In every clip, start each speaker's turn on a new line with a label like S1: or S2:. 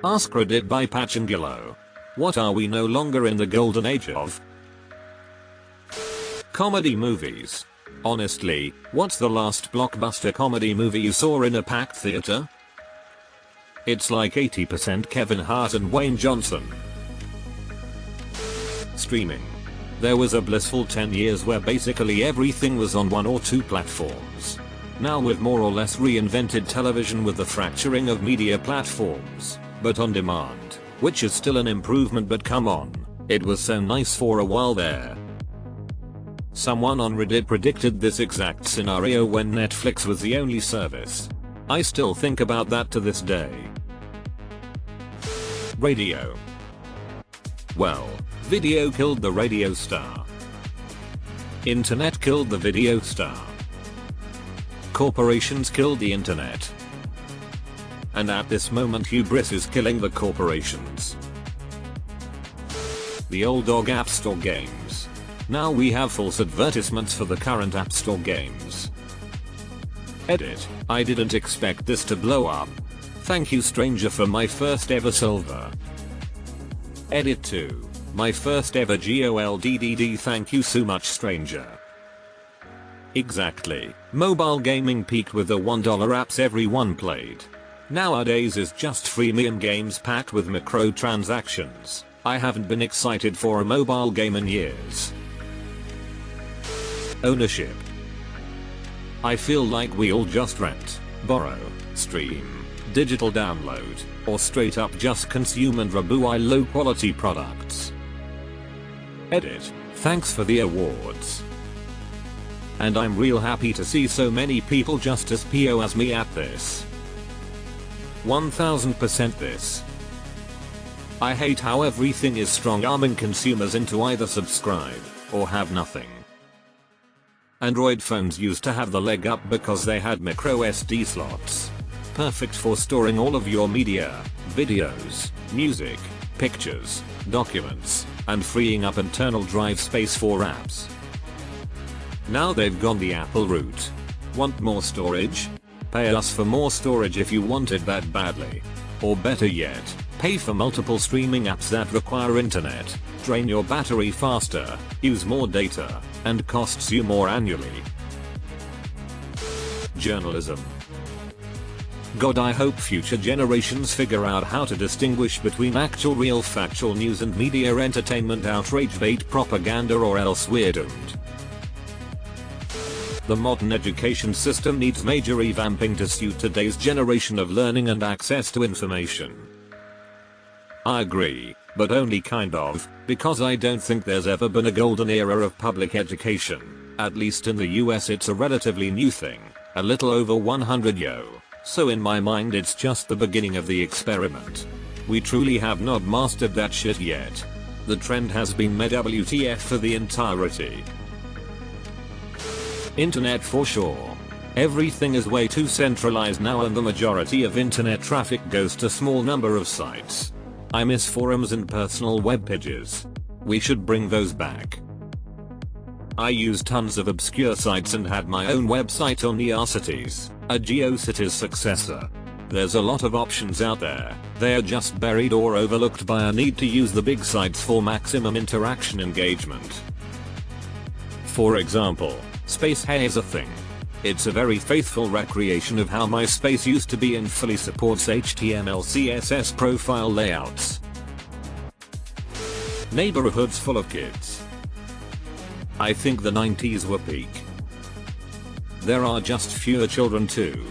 S1: AskReddit by Patchangelo. What are we no longer in the golden age of? Comedy movies. Honestly, what's the last blockbuster comedy movie you saw in a packed theater? It's like 80% Kevin Hart and Wayne Johnson. Streaming. There was a blissful 10 years where basically everything was on one or two platforms. Now with more or less reinvented television with the fracturing of media platforms, but on demand, which is still an improvement, but come on, it was so nice for a while there. Someone on Reddit predicted this exact scenario when Netflix was the only service. I still think about that to this day. Radio. Well, video killed the radio star. Internet killed the video star. Corporations killed the internet. And at this moment hubris is killing the corporations. The old dog App Store games. Now we have false advertisements for the current App Store games. Edit. I didn't expect this to blow up. Thank you stranger for my first ever silver. Edit 2. My first ever GOLDDD, thank you so much stranger. Exactly. Mobile gaming peaked with the $1 apps everyone played. Nowadays is just freemium games packed with microtransactions. I haven't been excited for a mobile game in years. Ownership. I feel like we all just rent, borrow, stream, digital download, or straight up just consume and rebuy low quality products. Edit. Thanks for the awards. And I'm real happy to see so many people just as PO as me at this. 1000% this. I hate how everything is strong arming consumers into either subscribe or have nothing. Android phones used to have the leg up because they had micro SD slots. Perfect for storing all of your media, videos, music, pictures, documents, and freeing up internal drive space for apps. Now they've gone the Apple route. Want more storage? Pay us for more storage if you want it that badly. Or better yet, pay for multiple streaming apps that require internet, drain your battery faster, use more data, and costs you more annually. Journalism. God, I hope future generations figure out how to distinguish between actual real factual news and media entertainment outrage bait propaganda, or else we're doomed. The modern education system needs major revamping to suit today's generation of learning and access to information. I agree, but only kind of, because I don't think there's ever been a golden era of public education. At least in the US it's a relatively new thing, a little over 100 years. So in my mind it's just the beginning of the experiment. We truly have not mastered that shit yet. The trend has been WTF for the entirety. Internet for sure. Everything is way too centralized now and the majority of internet traffic goes to small number of sites. I miss forums and personal web pages. We should bring those back. I used tons of obscure sites and had my own website on Neocities, a GeoCities successor. There's a lot of options out there, they're just buried or overlooked by a need to use the big sites for maximum interaction engagement. For example, Space Hay is a thing. It's a very faithful recreation of how MySpace used to be and fully supports HTML CSS profile layouts. Neighborhoods full of kids. I think the 90s were peak. There are just fewer children too.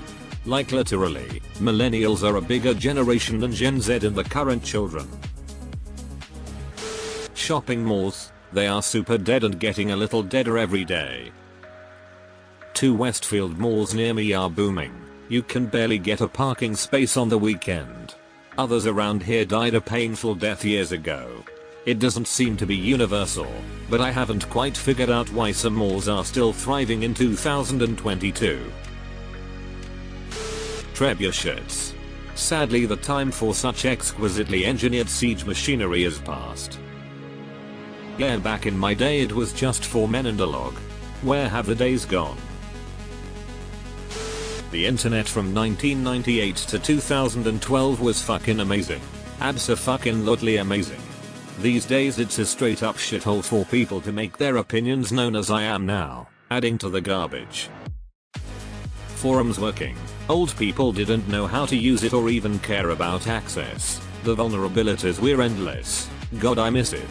S1: Like literally, millennials are a bigger generation than Gen Z and the current children. Shopping malls, they are super dead and getting a little deader every day. 2 Westfield malls near me are booming. You can barely get a parking space on the weekend. Others around here died a painful death years ago. It doesn't seem to be universal, but I haven't quite figured out why some malls are still thriving in 2022. Trebuchets. Sadly the time for such exquisitely engineered siege machinery is past. Yeah, back in my day it was just for men and a log. Where have the days gone? The internet from 1998 to 2012 was fucking amazing. Abso-fucking-lutely amazing. These days it's a straight up shithole for people to make their opinions known as I am now, adding to the garbage. Forums working. Old people didn't know how to use it or even care about access. The vulnerabilities were endless. God, I miss it.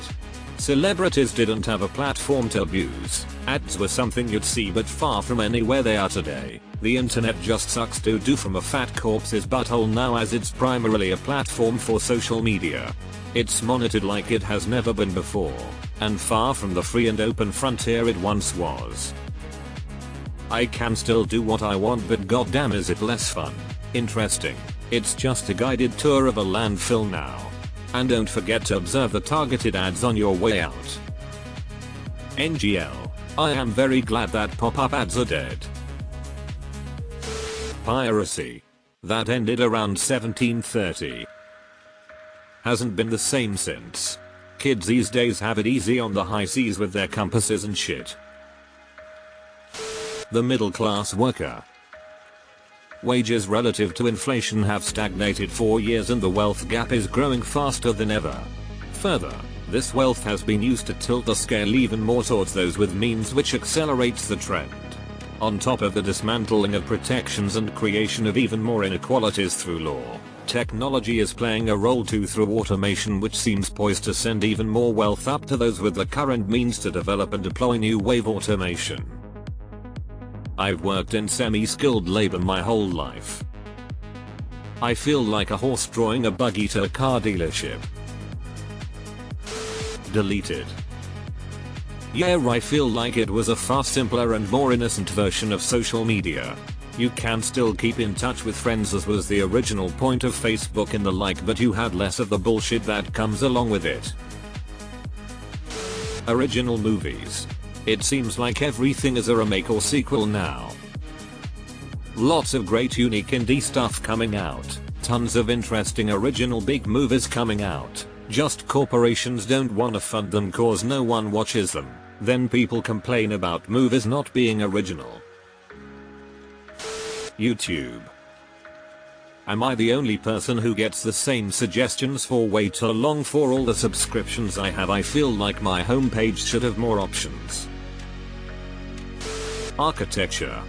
S1: Celebrities didn't have a platform to abuse. Ads were something you'd see but far from anywhere they are today. The internet just sucks doo-doo from a fat corpse's butthole now, as it's primarily a platform for social media. It's monitored like it has never been before, and far from the free and open frontier it once was. I can still do what I want, but goddamn is it less fun. Interesting. It's just a guided tour of a landfill now. And don't forget to observe the targeted ads on your way out. NGL. I am very glad that pop-up ads are dead. Piracy. That ended around 1730. Hasn't been the same since. Kids these days have it easy on the high seas with their compasses and shit. The middle class worker. Wages relative to inflation have stagnated for years and the wealth gap is growing faster than ever. Further, this wealth has been used to tilt the scale even more towards those with means, which accelerates the trend. On top of the dismantling of protections and creation of even more inequalities through law, technology is playing a role too through automation, which seems poised to send even more wealth up to those with the current means to develop and deploy new wave automation. I've worked in semi-skilled labor my whole life. I feel like a horse drawing a buggy to a car dealership. Deleted. Yeah, I feel like it was a far simpler and more innocent version of social media. You can still keep in touch with friends as was the original point of Facebook and the like, but you had less of the bullshit that comes along with it. Original movies. It seems like everything is a remake or sequel now. Lots of great unique indie stuff coming out. Tons of interesting original big movies coming out. Just corporations don't wanna fund them cause no one watches them. Then people complain about movies not being original. YouTube. Am I the only person who gets the same suggestions for way too long for all the subscriptions I have? I feel like my homepage should have more options. Architecture.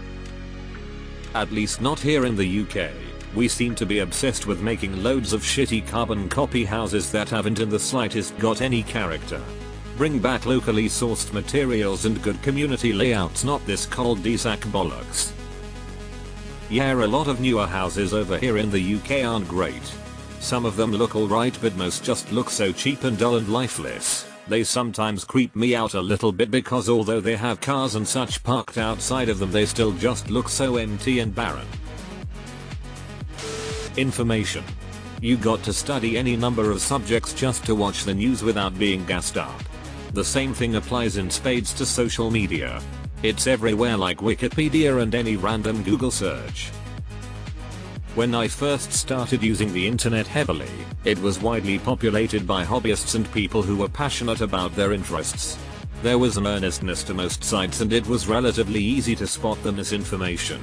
S1: At least not here in the UK. We seem to be obsessed with making loads of shitty carbon copy houses that haven't in the slightest got any character. Bring back locally sourced materials and good community layouts, not this cul-de-sac bollocks. Yeah, a lot of newer houses over here in the UK aren't great. Some of them look alright, but most just look so cheap and dull and lifeless. They sometimes creep me out a little bit because although they have cars and such parked outside of them, they still just look so empty and barren. Information. You got to study any number of subjects just to watch the news without being gassed up. The same thing applies in spades to social media. It's everywhere like Wikipedia and any random Google search. When I first started using the internet heavily, it was widely populated by hobbyists and people who were passionate about their interests. There was an earnestness to most sites and it was relatively easy to spot the misinformation.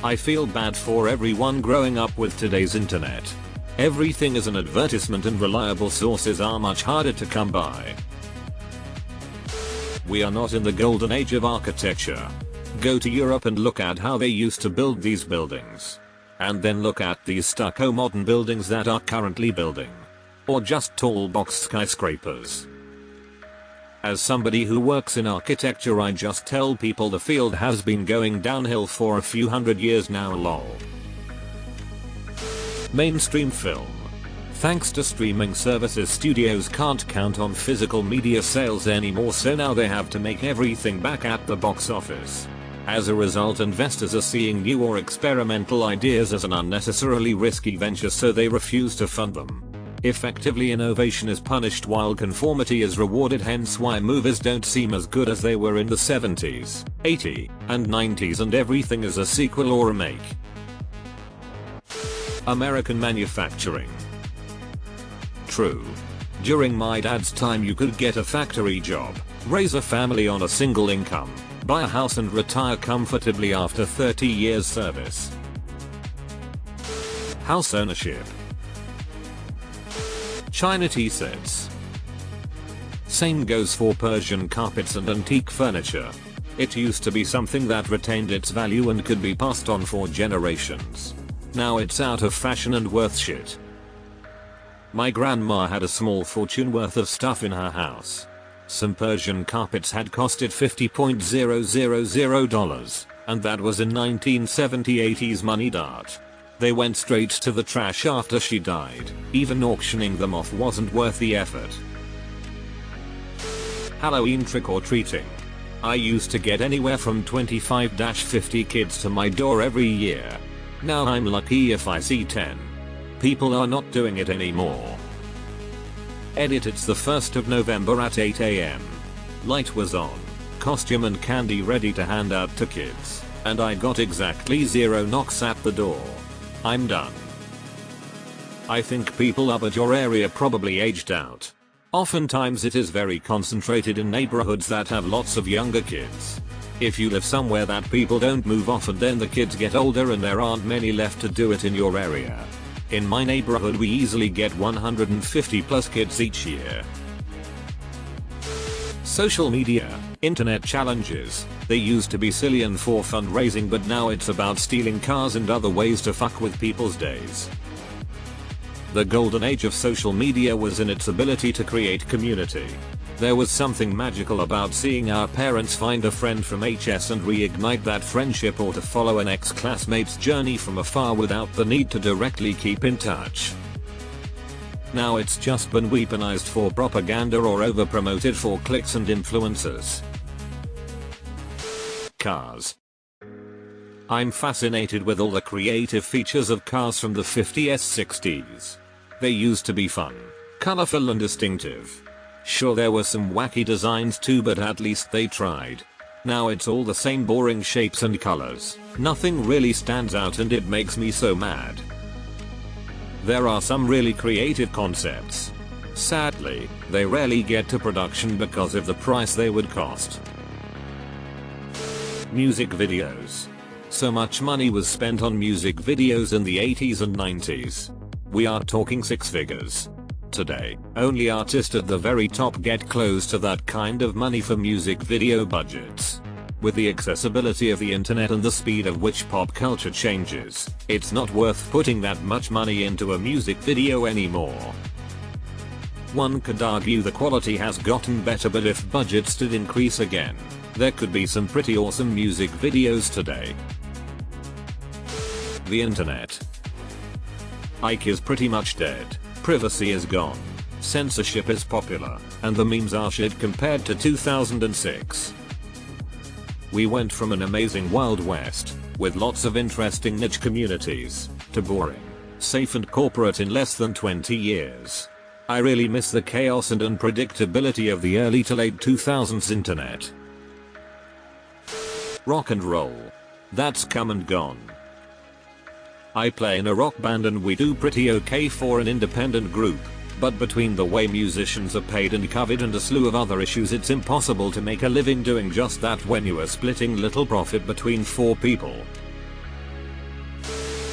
S1: I feel bad for everyone growing up with today's internet. Everything is an advertisement and reliable sources are much harder to come by. We are not in the golden age of architecture. Go to Europe and look at how they used to build these buildings. And then look at these stucco modern buildings that are currently building. Or just tall box skyscrapers. As somebody who works in architecture, I just tell people the field has been going downhill for a few hundred years now, lol. Mainstream film. Thanks to streaming services, studios can't count on physical media sales anymore, so now they have to make everything back at the box office. As a result, investors are seeing new or experimental ideas as an unnecessarily risky venture, so they refuse to fund them. Effectively, innovation is punished while conformity is rewarded, hence why movies don't seem as good as they were in the 70s, 80s, and 90s, and everything is a sequel or remake. American manufacturing. True. During my dad's time you could get a factory job, raise a family on a single income, buy a house and retire comfortably after 30 years service. House ownership. China tea sets. Same goes for Persian carpets and antique furniture. It used to be something that retained its value and could be passed on for generations. Now it's out of fashion and worth shit. My grandma had a small fortune worth of stuff in her house. Some Persian carpets had costed $50,000, and that was in 1970-80s money dart. They went straight to the trash after she died. Even auctioning them off wasn't worth the effort. Halloween trick-or-treating. I used to get anywhere from 25-50 kids to my door every year. Now I'm lucky if I see 10. People are not doing it anymore. Edit. It's the 1st of November at 8 AM. Light was on, costume and candy ready to hand out to kids, and I got exactly 0 knocks at the door. I'm done. I think people up at your area probably aged out. Oftentimes it is very concentrated in neighborhoods that have lots of younger kids. If you live somewhere that people don't move often, then the kids get older and there aren't many left to do it in your area. In my neighborhood we easily get 150 plus kids each year. Social media, internet challenges. They used to be silly and for fundraising, but now it's about stealing cars and other ways to fuck with people's days. The golden age of social media was in its ability to create community. There was something magical about seeing our parents find a friend from HS and reignite that friendship, or to follow an ex-classmate's journey from afar without the need to directly keep in touch. Now it's just been weaponized for propaganda or over-promoted for clicks and influencers. Cars. I'm fascinated with all the creative features of cars from the 50s, 60s. They used to be fun, colorful and distinctive. Sure, there were some wacky designs too, but at least they tried. Now it's all the same boring shapes and colors. Nothing really stands out and it makes me so mad. There are some really creative concepts. Sadly, they rarely get to production because of the price they would cost. Music videos. So much money was spent on music videos in the 80s and 90s. We are talking 6 figures. Today, only artists at the very top get close to that kind of money for music video budgets. With the accessibility of the internet and the speed at which pop culture changes, it's not worth putting that much money into a music video anymore. One could argue the quality has gotten better, but if budgets did increase again, there could be some pretty awesome music videos today. The internet. Ike is pretty much dead. Privacy is gone. Censorship is popular, and the memes are shit compared to 2006. We went from an amazing Wild West, with lots of interesting niche communities, to boring, safe and corporate in less than 20 years. I really miss the chaos and unpredictability of the early to late 2000s internet. Rock and roll. That's come and gone. I play in a rock band and we do pretty okay for an independent group, but between the way musicians are paid and covered and a slew of other issues, it's impossible to make a living doing just that when you are splitting little profit between 4 people.